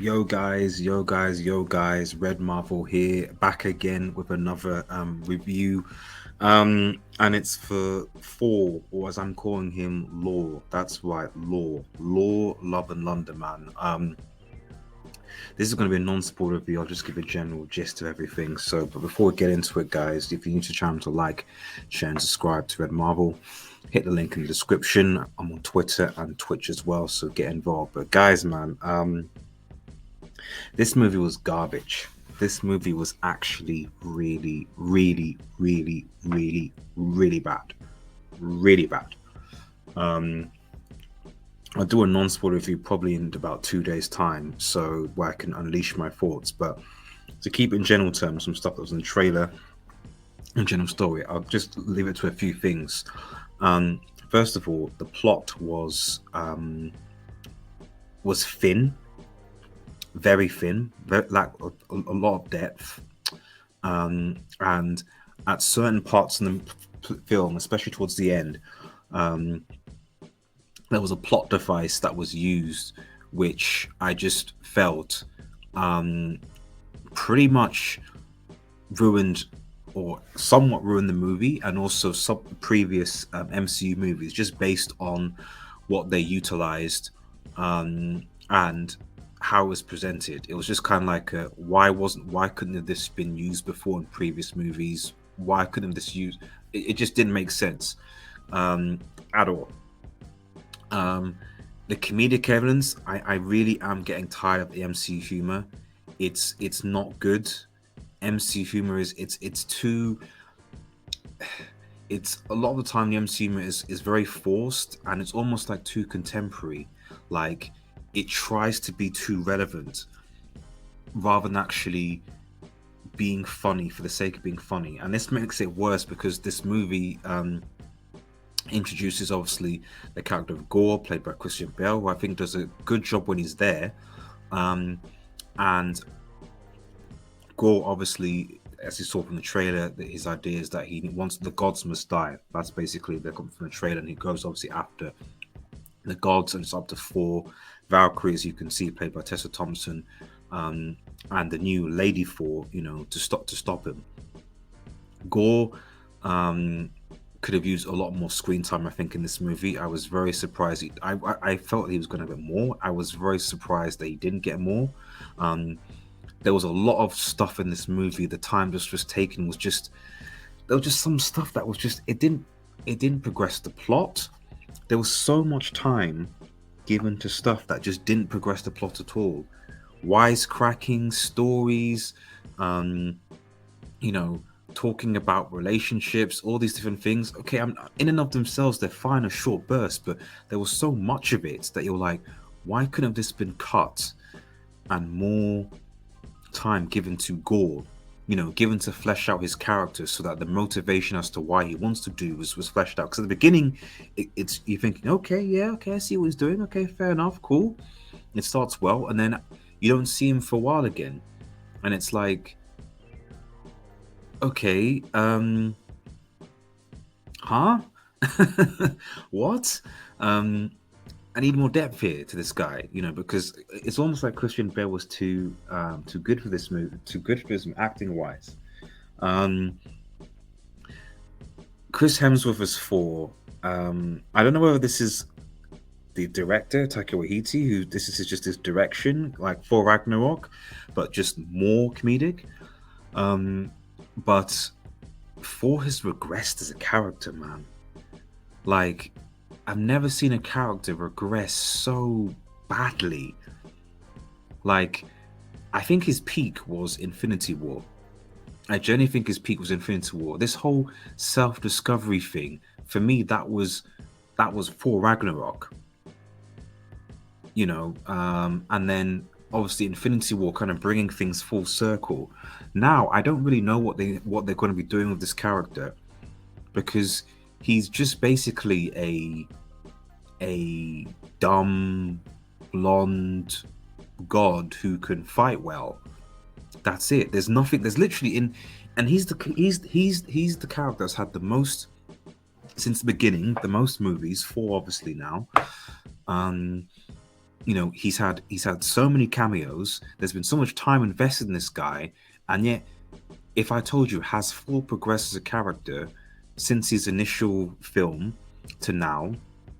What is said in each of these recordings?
Yo guys, Red Marvel here, back again with another review. And it's for Thor, or as I'm calling him, Law. That's right, Law, Love and London, man. This is going to be a non-spoiler review. I'll just give a general gist of everything. So, but before we get into it, guys, if you're new to the channel, to like, share, and subscribe to Red Marvel, hit the link in the description. I'm on Twitter and Twitch as well, so get involved. But guys, man, this movie was garbage. This movie was actually really bad. Really bad. Um, I'll do a non-spoiler review probably in about 2 days' time, so where I can unleash my thoughts. But to keep it in general terms, some stuff that was in the trailer and general story, I'll just leave it to a few things. First of all, the plot was thin, very thin, very, like a lot of depth, and at certain parts in the film, especially towards the end, um, there was a plot device that was used, which I just felt um, pretty much ruined or somewhat ruined the movie, and also some previous MCU movies, just based on what they utilized and how it was presented. It was just kind of like why couldn't this been used before in previous movies? Why couldn't this use it just didn't make sense at all. um the comedic elements, I really am getting tired of the MCU humor. It's not good. MCU humor it's too, it's a lot of the time the MCU humor is very forced, and it's almost like too contemporary. Like, it tries to be too relevant rather than actually being funny for the sake of being funny. And this makes it worse because this movie introduces obviously the character of Gorr, played by Christian Bale, who I think does a good job when he's there. And Gorr, obviously, as you saw from the trailer, that his idea is that he wants the gods must die. That's basically the from the trailer, and he goes obviously after the gods, and it's up to four Valkyries, as you can see, played by Tessa Thompson, and the new Lady Thor, to stop him. Gorr could have used a lot more screen time, I think, in this movie. I was very surprised. I felt he was going to get more. I was very surprised that he didn't get more. There was a lot of stuff in this movie. The time just was taken was just, there was just some stuff that was just, it didn't progress the plot. There was so much time given to stuff that just didn't progress the plot at all. Wisecracking stories, um, you know, talking about relationships, all these different things. Okay, in and of themselves, they're fine, a short burst, but there was so much of it that you're like, why couldn't this been cut and more time given to Gorr, given to flesh out his character, so that the motivation as to why he wants to do was fleshed out. Because at the beginning, it's you're thinking, okay, yeah, okay, I see what he's doing. Okay, fair enough, cool. It starts well, and then you don't see him for a while again, and it's like, okay, huh? What? I need more depth here to this guy, because it's almost like Christian Bale was too good for this movie, too good for his acting wise. Um, Chris Hemsworth is Thor. I don't know whether this is the director Taika Waititi, who this is just his direction, like for Ragnarok, but just more comedic. But Thor has regressed as a character, man. Like, I've never seen a character regress so badly. Like, I think his peak was Infinity War. I genuinely think his peak was Infinity War. This whole self-discovery thing, for me, that was for Ragnarok. And then obviously Infinity War kind of bringing things full circle. Now I don't really know what they're going to be doing with this character, because he's just basically a dumb blonde god who can fight well. That's it. There's nothing. There's literally and he's the character that's had the most since the beginning, the most movies, four obviously now. Um, he's had so many cameos. There's been so much time invested in this guy, and yet, if I told you, has Thor progressed as a character since his initial film to now?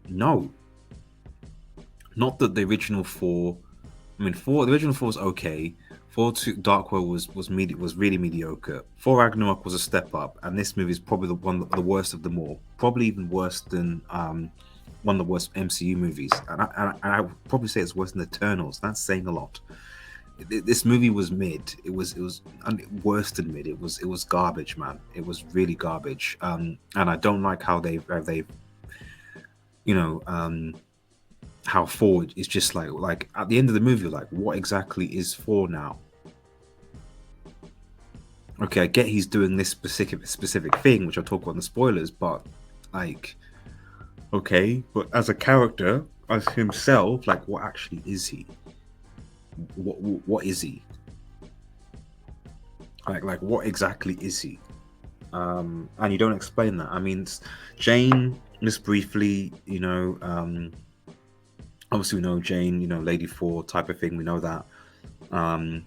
No, not that the original Thor. I mean, the original Thor was okay. Thor two Dark World was really mediocre. Thor Ragnarok was a step up, and this movie is probably the worst of them all. Probably even worse than one of the worst MCU movies, and I would probably say it's worse than Eternals. That's saying a lot. This movie was mid. It was worse than mid. It was garbage, man. It was really garbage. And I don't like how they've you know how Thor is just like at the end of the movie, like what exactly is Thor now? Okay, I get he's doing this specific thing, which I'll talk about in the spoilers, but like, okay, but as a character, as himself, like what actually is he? What is he? Like what exactly is he? And you don't explain that. I mean, Jane, just briefly, obviously we know Jane, Lady Four type of thing. We know that. Um,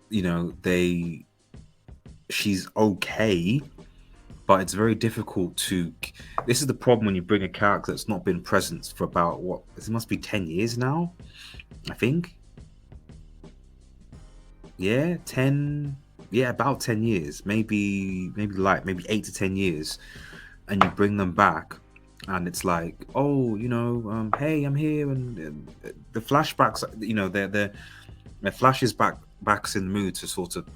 they she's okay, but it's very difficult to. This is the problem when you bring a character that's not been present for about what it must be 10 years now, I think. Yeah, 10. Yeah, about 10 years, maybe 8 to 10 years, and you bring them back, and it's like, oh, hey, I'm here, and the flashbacks, they're flashes backs in the mood to sort of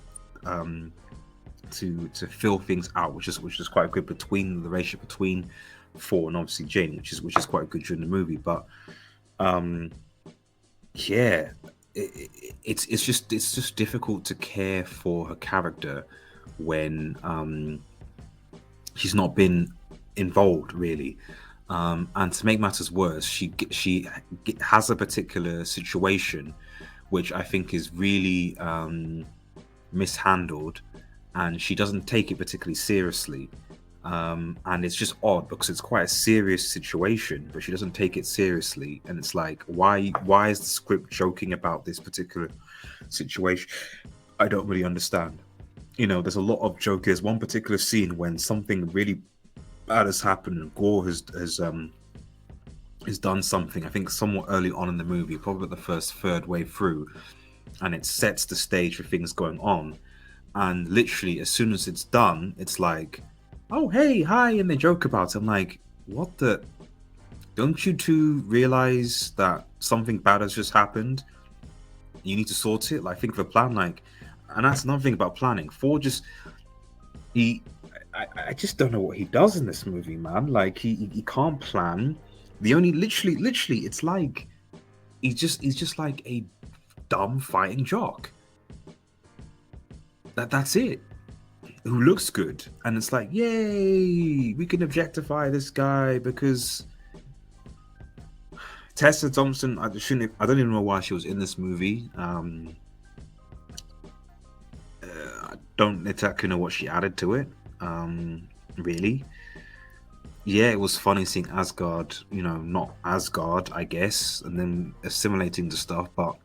um to fill things out, which is quite good between the relationship between Thor and obviously Jane, which is quite good during the movie. But um, yeah, it's just difficult to care for her character when she's not been involved really. And to make matters worse, she has a particular situation which I think is really mishandled, and she doesn't take it particularly seriously. And it's just odd because it's quite a serious situation, but she doesn't take it seriously. And it's like, why is the script joking about this particular situation? I don't really understand. There's a lot of joke. There's one particular scene when something really bad has happened, and Gorr has done something. I think somewhat early on in the movie, probably the first third way through, and it sets the stage for things going on. And literally, as soon as it's done, it's like, oh, hey, hi, and they joke about it. I'm like, what the? Don't you two realize that something bad has just happened? You need to sort it. Like, think of a plan. Like, and that's another thing about planning. Ford just he, I just don't know what he does in this movie, man. Like, he can't plan. The only literally, it's like he's just like a dumb fighting jock. That's it. Who looks good, and it's like, yay, we can objectify this guy because Tessa Thompson. I don't even know why she was in this movie. I don't exactly know what she added to it. Really, yeah, it was funny seeing Asgard. Not Asgard, I guess, and then assimilating the stuff, but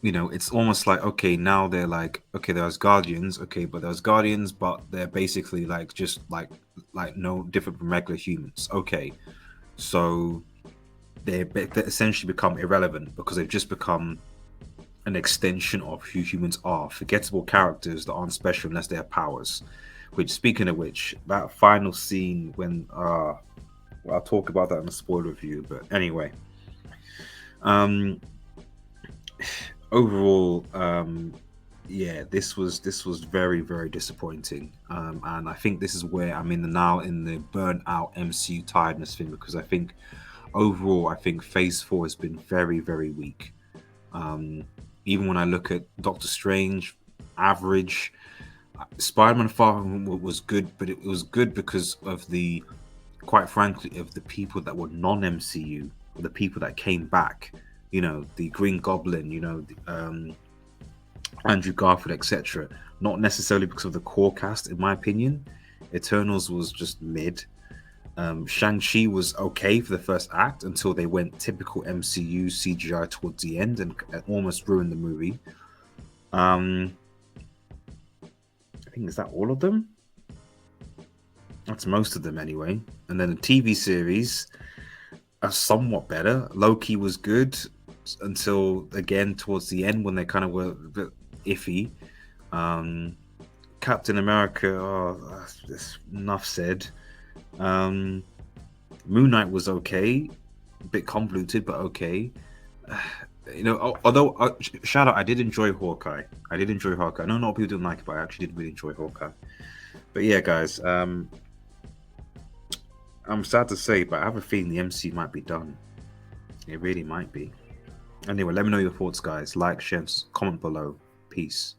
it's almost like, okay, now they're like, okay, there's guardians, okay, but there's guardians, but they're basically like just like no different from regular humans. Okay, so they essentially become irrelevant because they've just become an extension of who humans are, forgettable characters that aren't special unless they have powers. Which, speaking of which, that final scene when well, I'll talk about that in a spoiler review, but anyway, um overall, yeah, this was very, very disappointing, and I think this is where I'm in the burnt out MCU tiredness thing, because I think overall, I think Phase 4 has been very, very weak. Even when I look at Doctor Strange, average. Spider-Man Far From Home was good, but it was good because of the, quite frankly, of the people that were non-MCU, the people that came back. The Green Goblin, Andrew Garfield, etc. Not necessarily because of the core cast, in my opinion. Eternals was just mid. Shang-Chi was okay for the first act until they went typical MCU CGI towards the end and almost ruined the movie. I think, is that all of them? That's most of them anyway. And then the TV series are somewhat better. Loki was good until, again, towards the end when they kind of were a bit iffy. Captain America, oh, enough said. Moon Knight was okay, a bit convoluted, but okay. Although shout out, I did enjoy Hawkeye. I know not people didn't like it, but I actually did really enjoy Hawkeye. But yeah, guys, I'm sad to say, but I have a feeling the MC might be done. It really might be. Anyway, let me know your thoughts, guys. Like, share, comment below. Peace.